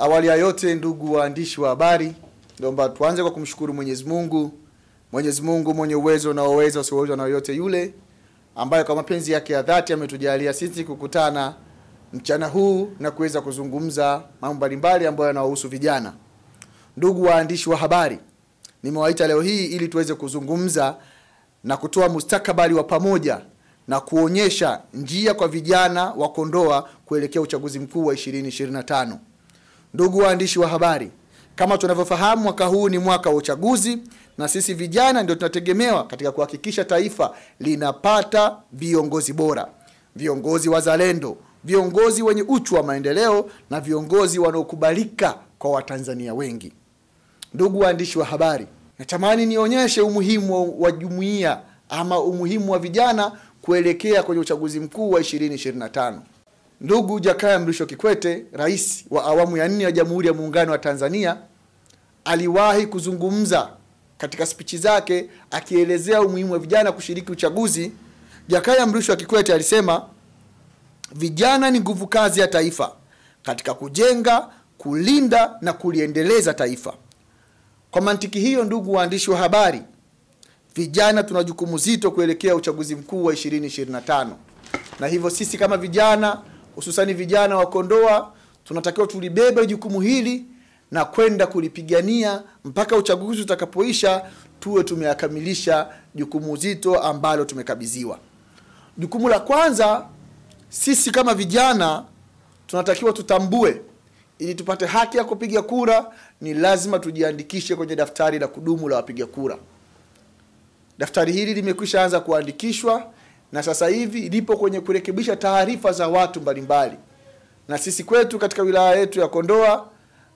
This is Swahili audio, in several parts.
Awali ya yote, ndugu waandishi wa habari, naomba tuanze kwa kumshukuru Mwenyezi Mungu. Mwenyezi Mungu mwenye uwezo na uweza usiowezwa na yote yule, ambaye kwa mapenzi yake ya dhati ametujalia sisi kukutana mchana huu na kuweza kuzungumza mambo mbalimbali ambayo yanahusu vijana. Ndugu waandishi wa habari, nimewaita leo hii ili tuweze kuzungumza na kutoa mustakabali wa pamoja na kuonyesha njia kwa vijana wa Kondoa kuelekea uchaguzi mkuu wa 2025. Ndugu waandishi wa habari, kama tunavyofahamu, mwaka huu ni mwaka wa uchaguzi, na sisi vijana ndio tunategemewa katika kuhakikisha taifa linapata viongozi bora, viongozi wazalendo, viongozi wenye uchu wa maendeleo na viongozi wanaokubalika kwa Watanzania wengi. Ndugu waandishi wa habari, natamani nionyeshe umuhimu wa jumuiya ama umuhimu wa vijana kuelekea kwenye uchaguzi mkuu wa 2025. Ndugu Jakaya Mrisho Kikwete, rais wa awamu ya 4 ya Jamhuri ya Muungano wa Tanzania, aliwahi kuzungumza katika spichi zake akielezea umuhimu wa vijana kushiriki uchaguzi. Jakaya Mrisho Kikwete alisema, vijana ni nguvu kazi ya taifa katika kujenga, kulinda na kuliendeleza taifa. Kwa mantiki hiyo, ndugu waandishi wa habari, vijana tuna jukumu zito kuelekea uchaguzi mkuu wa 2025. Na hivyo sisi kama vijana, hususani vijana wa Kondoa, tunatakiwa tulibebe jukumu hili na kwenda kulipigania mpaka uchaguzi utakapoisha, tuwe tumeyakamilisha jukumu zito ambalo tumekabidhiwa. Jukumu la kwanza, sisi kama vijana tunatakiwa tutambue, ili tupate haki ya kupiga kura, ni lazima tujiandikishe kwenye daftari la kudumu la wapiga kura. Daftari hili limekwisha anza kuandikishwa na sasa hivi lipo kwenye kurekebisha taarifa za watu mbalimbali. Na sisi kwetu katika wilaya yetu ya Kondoa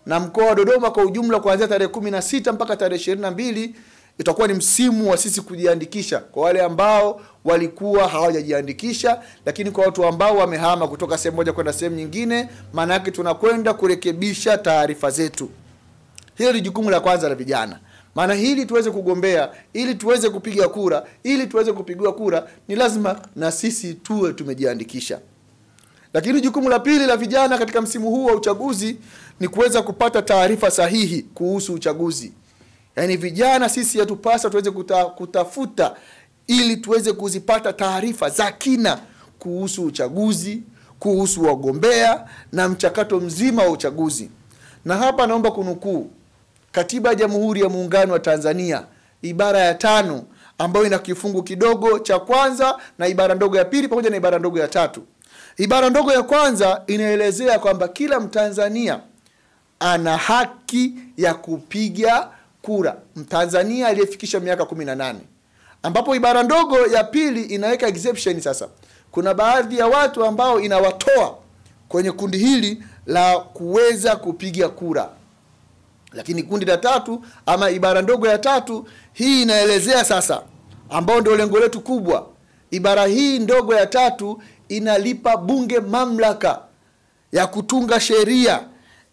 na mkoa wa Dodoma kwa ujumla, kuanzia tarehe 16 mpaka tarehe 22 itakuwa ni msimu wa sisi kujiandikisha kwa wale ambao walikuwa hawajajiandikisha, lakini kwa watu ambao wamehama kutoka sehemu moja kwenda sehemu nyingine, maana yake tunakwenda kurekebisha taarifa zetu. Hilo ni jukumu la kwanza la vijana. Maana hili tuweze kugombea, ili tuweze kupiga kura, ili tuweze kupigiwa kura, ni lazima na sisi tuwe tumejiandikisha. Lakini jukumu la pili la vijana katika msimu huu wa uchaguzi ni kuweza kupata taarifa sahihi kuhusu uchaguzi. Yaani vijana sisi yatupasa tuweze kutafuta ili tuweze kuzipata taarifa za kina kuhusu uchaguzi, kuhusu wagombea na mchakato mzima wa uchaguzi. Na hapa naomba kunukuu Katiba ya Jamhuri ya Muungano wa Tanzania, ibara ya 5, ambayo ina kifungu kidogo cha kwanza na ibara ndogo ya pili pamoja na ibara ndogo ya 3. Ibara ndogo ya kwanza inaelezea kwamba kila Mtanzania ana haki ya kupiga kura, Mtanzania aliyefikisha miaka 18. Ambapo ibara ndogo ya pili inaweka exception. Sasa kuna baadhi ya watu ambao inawatoa kwenye kundi hili la kuweza kupiga kura. Lakini kundi la 3 ama ibara ndogo ya 3, hii inaelezea sasa, ambao ndio lengo letu kubwa. Ibara hii ndogo ya 3 inalipa bunge mamlaka ya kutunga sheria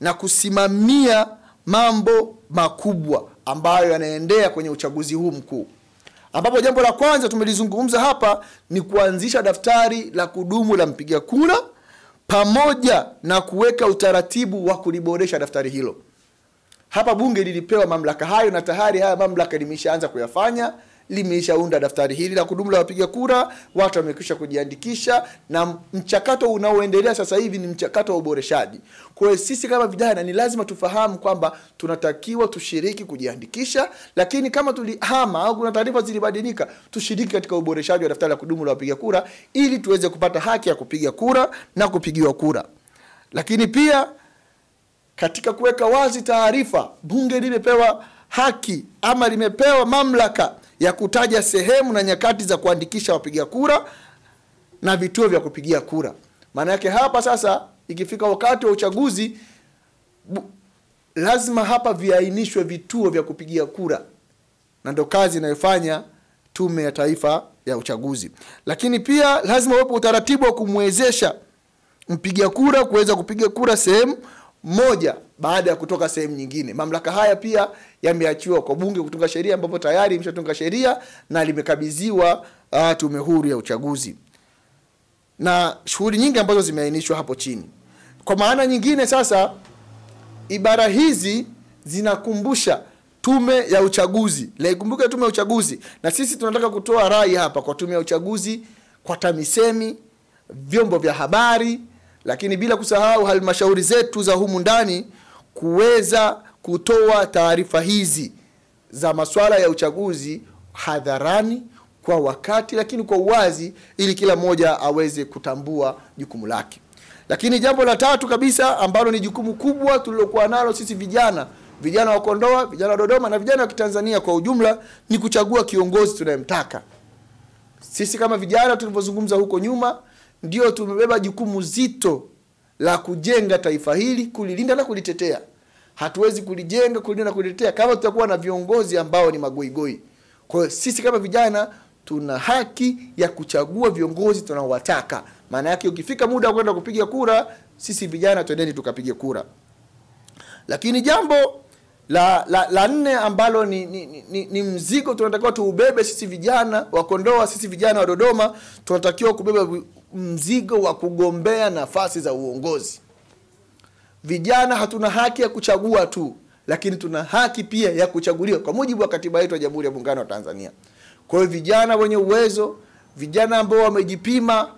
na kusimamia mambo makubwa ambayo yanaendea kwenye uchaguzi huu mkuu. Ambapo jambo la kwanza tumelizungumza hapa ni kuanzisha daftari la kudumu la mpiga kura, pamoja na kuweka utaratibu wa kuliboresha daftari hilo. Hapa bunge lilipewa mamlaka hayo, na tayari haya mamlaka limeshaanza kuyafanya. Limeshaunda daftari hili la kudumu la wapiga kura, watu wamekwisha kujiandikisha, na mchakato unaoendelea sasa hivi ni mchakato wa uboreshaji. Kwa hiyo sisi kama vijana ni lazima tufahamu kwamba tunatakiwa tushiriki kujiandikisha, lakini kama tulihama au kuna taarifa zilibadilika, tushiriki katika uboreshaji wa daftari la kudumu la wapiga kura, ili tuweze kupata haki ya kupiga kura na kupigiwa kura. Lakini pia katika kuweka wazi taarifa, bunge limepewa haki ama limepewa mamlaka ya kutaja sehemu na nyakati za kuandikisha wapiga kura na vituo vya kupigia kura. Maana yake hapa sasa, ikifika wakati wa uchaguzi, lazima hapa viainishwe vituo vya kupigia kura, na ndio kazi inayofanya Tume ya Taifa ya Uchaguzi. Lakini pia lazima uwepo utaratibu wa kumwezesha mpiga kura kuweza kupiga kura sehemu moja baada ya kutoka sehemu nyingine. Mamlaka haya pia yameachiwa kwa bunge kutunga sheria, ambapo tayari imeshatunga sheria na limekabidhiwa Tume Huru ya Uchaguzi. Na shughuli nyingi ambazo zimeainishwa hapo chini. Kwa maana nyingine sasa, ibara hizi zinakumbusha tume ya uchaguzi. Ikumbuke tume ya uchaguzi, na sisi tunataka kutoa rai hapa kwa tume ya uchaguzi, kwa TAMISEMI, vyombo vya habari, lakini bila kusahau halmashauri zetu za humu ndani kuweza kutoa taarifa hizi za masuala ya uchaguzi hadharani kwa wakati, lakini kwa uwazi, ili kila mmoja aweze kutambua jukumu lake. Lakini jambo la tatu kabisa ambalo ni jukumu kubwa tulilokuwa nalo sisi vijana wa Kondoa, vijana wa Dodoma na vijana wa Kitanzania kwa ujumla, ni kuchagua kiongozi tunayemtaka. Sisi kama vijana tulipozungumza huko nyuma, ndio tumebeba jukumu zito la kujenga taifa hili, kulilinda na kulitetea. Hatuwezi kulijenga, kulinda na kulitetea kama tutakuwa na viongozi ambao ni magoigoi. Kwa hiyo sisi kama vijana tuna haki ya kuchagua viongozi tunaowataka. Maana yake ukifika muda wa kwenda kupiga kura, sisi vijana twendeni tukapige kura. Lakini jambo la nne ambalo ni mzigo tunatakiwa tuubebe sisi vijana wa Kondoa, sisi vijana wa Dodoma, tunatakiwa kubeba mzigo wa kugombea nafasi za uongozi. Vijana hatuna haki ya kuchagua tu, lakini tuna haki pia ya kuchaguliwa kwa mujibu wa katiba yetu ya Jamhuri ya Muungano wa Tanzania. Kwa hiyo vijana wenye uwezo, vijana ambao wamejipima,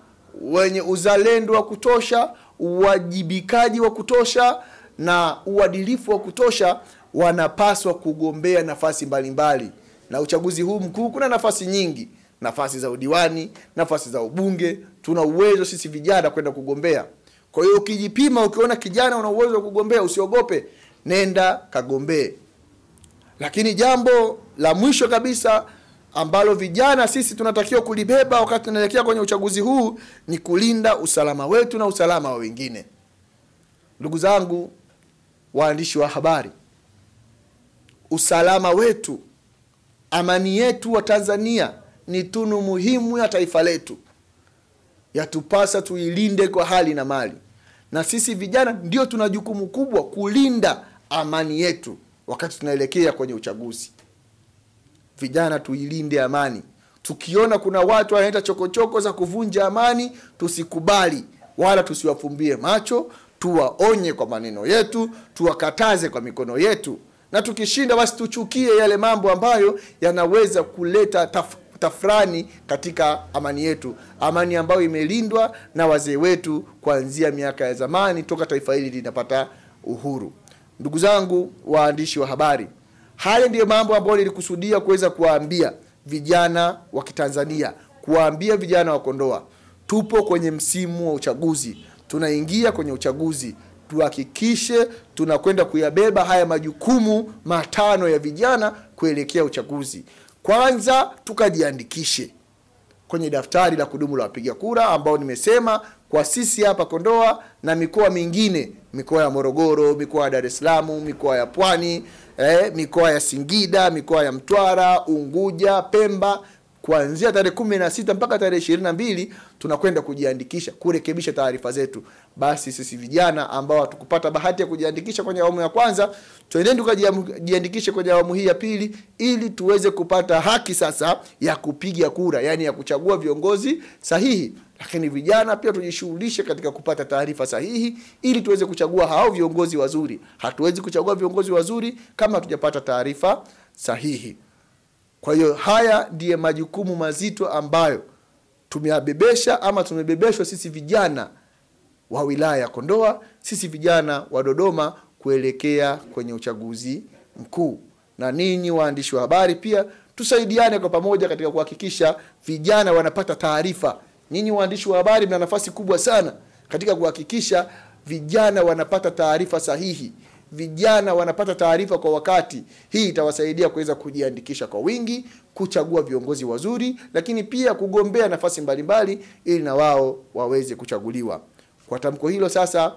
wenye uzalendo wa kutosha, uwajibikaji wa kutosha na uadilifu wa kutosha, wanapaswa kugombea nafasi mbalimbali. Na uchaguzi huu mkuu kuna nafasi nyingi, nafasi za udiwani, nafasi za ubunge. Tuna uwezo sisi vijana kwenda kugombea. Kwa hiyo ukijipima, ukiona kijana una uwezo wa kugombea, usiogope, nenda kagombee. Lakini jambo la mwisho kabisa ambalo vijana sisi tunatakiwa kulibeba wakati tunaelekea kwenye uchaguzi huu ni kulinda usalama wetu na usalama wa wengine. Ndugu zangu waandishi wa habari, usalama wetu, amani yetu wa Tanzania ni tunu muhimu ya taifa letu. Yatupasa tuilinde kwa hali na mali. Na sisi vijana ndio tuna jukumu kubwa kulinda amani yetu wakati tunaelekea kwenye uchaguzi. Vijana tuilinde amani. Tukiona kuna watu wanaita chokochoko za kuvunja amani, tusikubali wala tusiwafumbie macho, tuwaonye kwa maneno yetu, tuwakataze kwa mikono yetu. Na tukishinda basi tuchukie yale mambo ambayo yanaweza kuleta tafrani katika amani yetu. Amani ambayo imelindwa na wazee wetu kuanzia miaka ya zamani toka taifa hili linapata uhuru. Ndugu zangu waandishi wa habari, haya ndiyo mambo ambayo nilikusudia kuweza kuwaambia vijana wa Kitanzania, kuwaambia vijana wa Kondoa. Tupo kwenye msimu wa uchaguzi. Tunaingia kwenye uchaguzi. Tuhakikishe tunakwenda kuyabeba haya majukumu matano ya vijana kuelekea uchaguzi. Kwanza tukajiandikishe kwenye daftari la kudumu la wapiga kura, ambao nimesema kwa sisi hapa Kondoa na mikoa mingine, mikoa ya Morogoro, mikoa ya Dar es Salaam, mikoa ya Pwani, mikoa ya Singida, mikoa ya Mtwara, Unguja, Pemba, kuanzia tarehe 16 mpaka tarehe 22 tunakwenda kujiandikisha, kurekebisha taarifa zetu. Basi sisi vijana ambao hatukupata bahati ya kujiandikisha kwenye awamu ya kwanza, twendeni tukajiandikishe kwenye awamu hii ya pili, ili tuweze kupata haki sasa ya kupiga kura, yani ya kuchagua viongozi sahihi. Lakini vijana pia tujishughulishe katika kupata taarifa sahihi ili tuweze kuchagua hao viongozi wazuri. Hatuwezi kuchagua viongozi wazuri kama hatujapata taarifa sahihi. Kwa hiyo haya ndiye majukumu mazito ambayo tumeyabebesha ama tumebebeshwa sisi vijana wa wilaya ya Kondoa, sisi vijana wa Dodoma kuelekea kwenye uchaguzi mkuu. Na ninyi waandishi wa habari pia tusaidiane kwa pamoja katika kuhakikisha vijana wanapata taarifa. Ninyi waandishi wa habari mna nafasi kubwa sana katika kuhakikisha vijana wanapata taarifa sahihi. Vijana wanapata taarifa kwa wakati. Hii itawasaidia kuweza kujiandikisha kwa wingi, kuchagua viongozi wazuri, lakini pia kugombea nafasi mbalimbali ili na wao waweze kuchaguliwa. Kwa tamko hilo sasa,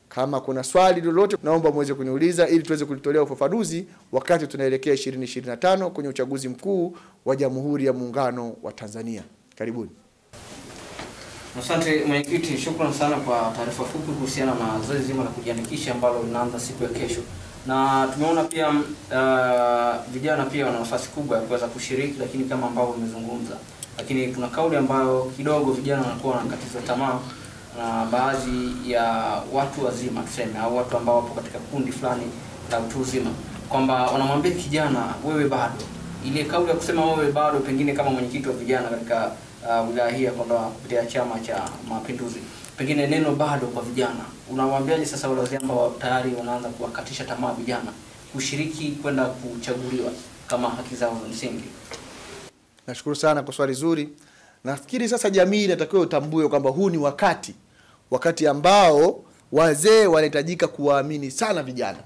kama kuna swali lolote naomba muweze kuniuliza ili tuweze kulitolea ufafanuzi wakati tunaelekea 2025 kwenye uchaguzi mkuu wa Jamhuri ya Muungano wa Tanzania. Karibuni. Asante mwenyekiti, shukrani sana kwa taarifa fupi kuhusiana na zoezi zima la kujiandikisha ambalo linaanza siku ya kesho. Na tumeona pia vijana pia wana nafasi kubwa ya kuweza kushiriki, lakini kama ambavyo umezungumza. Lakini kuna kauli ambayo kidogo vijana wanakuwa wanakatiza tamaa na baadhi ya watu wazima tuseme, au watu ambao wapo katika kundi fulani la utu uzima, kwamba wanamwambia kijana wewe bado. Ile kauli ya kusema wewe bado, pengine kama mwenyekiti wa vijana katika wilaya hii kwamba kupitia Chama cha Mapinduzi, pengine neno bado kwa vijana, unamwambiaje sasa wale wazee ambao tayari wanaanza kuwakatisha tamaa vijana kushiriki kwenda kuchaguliwa kama haki zao za msingi? Nashukuru sana kwa swali zuri. Nafikiri sasa jamii inatakiwa utambue kwamba huu ni wakati ambao wazee wanahitajika kuwaamini sana vijana.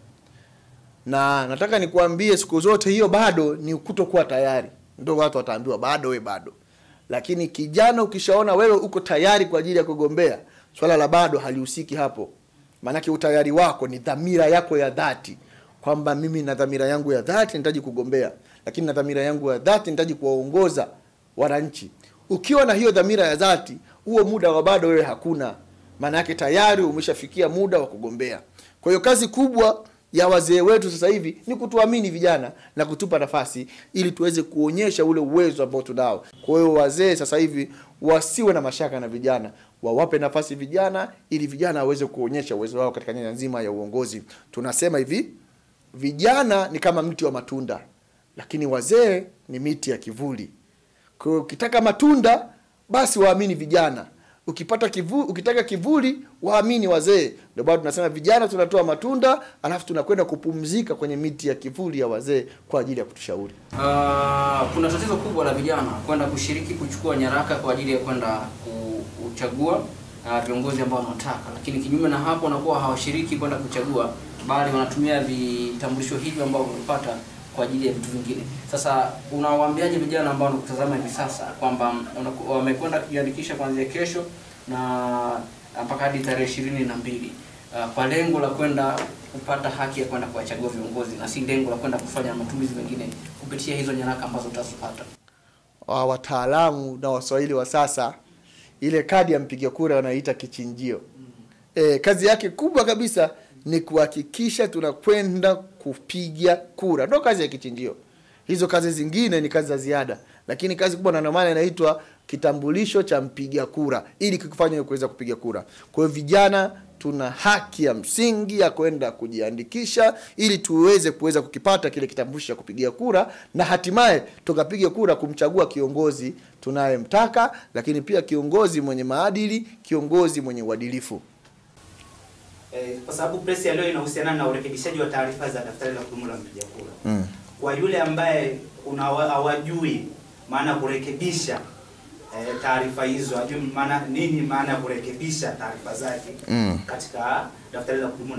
Na nataka nikuambie siku zote hiyo bado ni kutokuwa tayari. Ndio watu wataambiwa bado we bado. Lakini kijana ukishaona wewe uko tayari kwa ajili ya kugombea, swala la bado halihusiki hapo. Maana utayari wako ni dhamira yako ya dhati, kwamba mimi na dhamira yangu ya dhati nitaji kugombea, lakini na dhamira yangu ya dhati nitaji kuwaongoza wananchi. Ukiwa na hiyo dhamira ya dhati, huo muda wa bado wewe hakuna. Maana yake tayari umeshafikia muda wa kugombea. Kwa hiyo kazi kubwa ya wazee wetu sasa hivi ni kutuamini vijana na kutupa nafasi ili tuweze kuonyesha ule uwezo ambao tunao. Kwa hiyo wazee sasa hivi wasiwe na mashaka na vijana, wawape nafasi vijana ili vijana waweze kuonyesha uwezo wao katika nyanja nzima ya uongozi. Tunasema hivi, vijana ni kama mti wa matunda, lakini wazee ni miti ya kivuli. Kwa hiyo ukitaka matunda basi waamini vijana. Ukitaka kivuli waamini wazee. Ndio bado tunasema vijana tunatoa matunda, alafu tunakwenda kupumzika kwenye miti ya kivuli ya wazee kwa ajili ya kutushauri. Kuna tatizo kubwa la vijana kwenda kushiriki kuchukua nyaraka kwa ajili ya kwenda kuchagua viongozi ambao wanataka, lakini kinyume na hapo wanakuwa hawashiriki kwenda kuchagua, bali wanatumia vitambulisho hivi ambao wamepata kwa ajili ya vitu vingine. Sasa unawaambiaje vijana ambao wanakutazama hivi sasa kwamba wamekwenda kujiandikisha kuanzia kesho na mpaka hadi tarehe 22 kwa lengo la kwenda kupata haki ya kwenda kuwachagua viongozi na si lengo la kwenda kufanya matumizi mengine kupitia hizo nyaraka ambazo utazipata? Wataalamu na Waswahili wa sasa, ile kadi ya mpiga kura wanaita kichinjio. Kazi yake kubwa kabisa ni kuhakikisha tunakwenda kupiga kura. Ndio kazi ya kichinjio. Hizo kazi zingine ni kazi za ziada, lakini kazi kubwa na maana inaitwa kitambulisho cha mpiga kura ili kikufanye kuweza kupiga kura. Kwa hiyo vijana tuna haki ya msingi ya kwenda kujiandikisha ili tuweze kukipata kile kitambulisho cha kupigia kura na hatimaye tukapiga kura kumchagua kiongozi tunayemtaka, lakini pia kiongozi mwenye maadili, kiongozi mwenye uadilifu. Kwa sababu press ya leo inahusiana na urekebishaji wa taarifa za daftari la kudumu la mpiga kura. Kwa yule ambaye hawajui maana kurekebisha taarifa hizo, hajui maana nini maana kurekebisha taarifa zake katika daftari la kudumu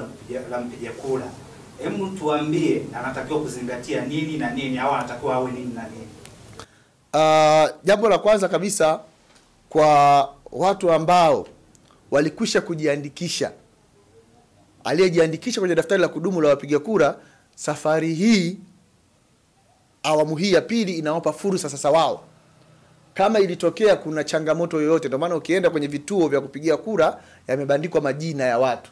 la mpiga kura. Hebu tuambie anatakiwa kuzingatia nini na nini, au anatakiwa awe nini na nini? Jambo la kwanza kabisa, kwa watu ambao walikwisha kujiandikisha, aliyejiandikisha kwenye daftari la kudumu la wapiga kura, safari hii awamu hii ya pili inawapa fursa sasa wao. Kama ilitokea kuna changamoto yoyote, ndio maana ukienda kwenye vituo vya kupigia kura yamebandikwa majina ya watu.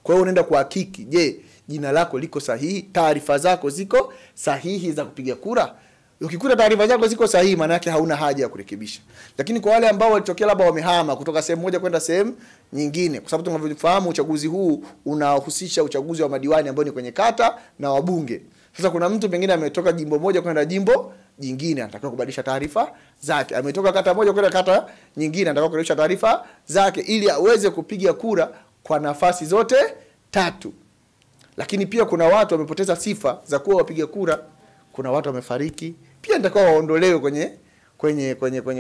Kwa hiyo unaenda kuhakiki, je, jina lako liko sahihi? Taarifa zako ziko sahihi za kupiga kura? Ukikuta taarifa zako ziko sahihi, maana yake hauna haja ya kurekebisha. Lakini kwa wale ambao walitokea labda wamehama kutoka sehemu moja kwenda sehemu nyingine, kwa sababu tunavyofahamu uchaguzi huu unahusisha uchaguzi wa madiwani ambao ni kwenye kata na wabunge. Sasa kuna mtu pengine ametoka jimbo moja kwenda jimbo jingine, anatakiwa kubadilisha taarifa zake. Ametoka kata moja kwenda kata nyingine, anatakiwa kubadilisha taarifa zake ili aweze kupiga kura kwa nafasi zote tatu. Lakini pia kuna watu wamepoteza sifa za kuwa wapiga kura. Kuna watu wamefariki, pia nitakuwa waondolewe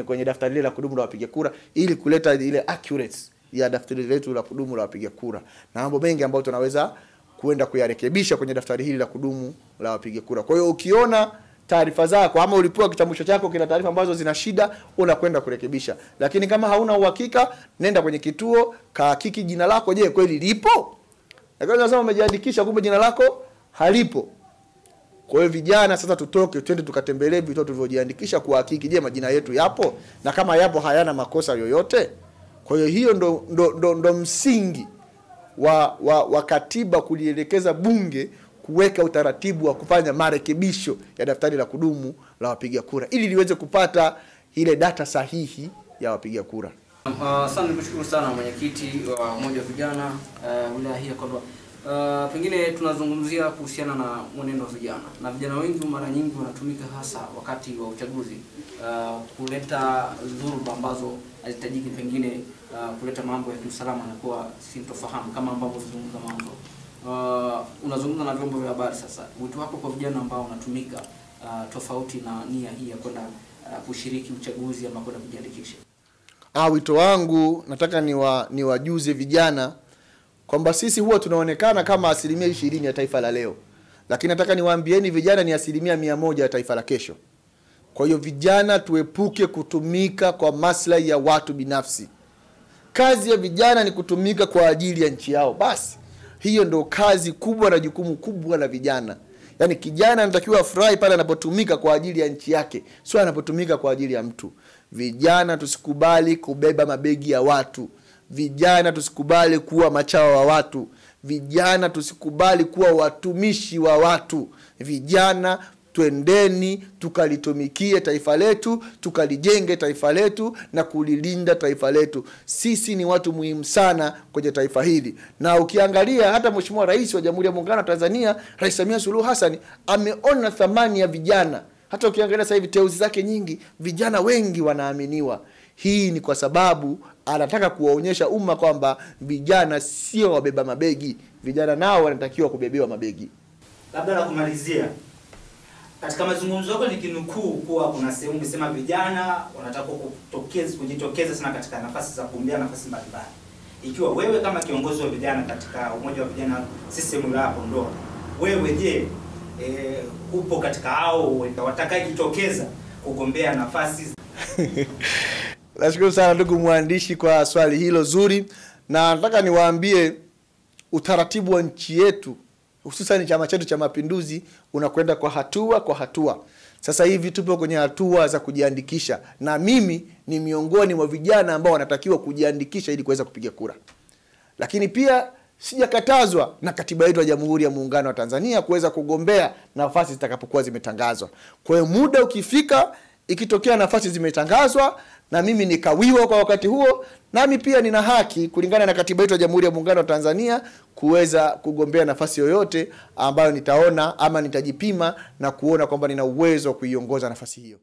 kwenye daftari la kudumu la wapiga kura ili kuleta ile accuracy ya daftari letu la kudumu la wapiga kura. Na mambo mengi ambayo tunaweza kuenda kuyarekebisha kwenye daftari hili la kudumu la wapiga kura. Kwa hiyo ukiona taarifa zako ama ulipewa kitambulisho chako kina taarifa ambazo zina shida, unakwenda kurekebisha. Lakini kama hauna uhakika, nenda kwenye kituo, kahakiki jina lako, je, kweli lipo? Lakini unasema umejiandikisha kumbe jina lako halipo. Kwa hiyo vijana sasa tutoke twende tukatembelee vituo tulivyojiandikisha kuhakiki, je, majina yetu yapo? Na kama yapo hayana makosa yoyote? Kwa hiyo ndo msingi wa katiba kulielekeza bunge kuweka utaratibu wa kufanya marekebisho ya daftari la kudumu la wapiga kura ili liweze kupata ile data sahihi ya wapiga kura. Sana nikushukuru sana mwenyekiti wa umoja wa vijana wilaya hii ya Kondoa. Pengine tunazungumzia kuhusiana na mwenendo wa vijana. Na vijana wengi mara nyingi wanatumika hasa wakati wa uchaguzi kuleta dhuluma ambazo hazitajiki, pengine kuleta mambo ya kiusalama na kuwa sintofahamu kama ambavyo tulizungumza mwanzo. Unazungumza na vyombo vya habari sasa. Wito wako kwa vijana ambao wanatumika tofauti na nia hii ya kwenda kushiriki uchaguzi ama kwenda kujiandikisha? Wito wangu nataka niwajuze vijana kwamba sisi huwa tunaonekana kama 20% ya taifa la leo. Lakini nataka niwaambieni vijana ni 100% ya taifa la kesho. Kwa hiyo vijana tuepuke kutumika kwa maslahi ya watu binafsi. Kazi ya vijana ni kutumika kwa ajili ya nchi yao. Basi hiyo ndo kazi kubwa na jukumu kubwa la vijana. Yaani kijana anatakiwa afurahi pale anapotumika kwa ajili ya nchi yake, sio anapotumika kwa ajili ya mtu. Vijana tusikubali kubeba mabegi ya watu. Vijana tusikubali kuwa machawa wa watu. Vijana tusikubali kuwa watumishi wa watu. Vijana twendeni tukalitumikie taifa letu, tukalijenge taifa letu na kulilinda taifa letu. Sisi ni watu muhimu sana kwenye taifa hili. Na ukiangalia hata Mheshimiwa Rais wa Jamhuri ya Muungano wa Tanzania, Rais Samia Suluhu Hassan, ameona thamani ya vijana. Hata ukiangalia sasa hivi teuzi zake nyingi, vijana wengi wanaaminiwa. Hii ni kwa sababu anataka kuwaonyesha umma kwamba vijana sio wabeba mabegi. Vijana nao wanatakiwa kubebewa mabegi. Labda la kumalizia, katika mazungumzo yako nikinukuu kuwa kuna sehemu umesema vijana wanataka kujitokeza sana katika nafasi za kugombea nafasi mbalimbali. Ikiwa wewe kama kiongozi wa vijana katika umoja wa vijana system la Kondoa, wewe je, upo katika hao watakayejitokeza kugombea nafasi? Nashukuru sana ndugu mwandishi kwa swali hilo zuri, na nataka niwaambie utaratibu wa nchi yetu, hususan chama chetu cha Mapinduzi, unakwenda kwa hatua. Sasa hivi tupo kwenye hatua za kujiandikisha, na mimi ni miongoni mwa vijana ambao wanatakiwa kujiandikisha ili kuweza kupiga kura. Lakini pia sijakatazwa na katiba yetu ya Jamhuri ya Muungano wa Tanzania kuweza kugombea nafasi zitakapokuwa zimetangazwa. Kwa hiyo muda ukifika, ikitokea nafasi zimetangazwa na mimi nikawiwa kwa wakati huo, nami pia nina haki kulingana na katiba yetu ya Jamhuri ya Muungano wa Tanzania kuweza kugombea nafasi yoyote ambayo nitaona ama nitajipima na kuona kwamba nina uwezo wa kuiongoza nafasi hiyo.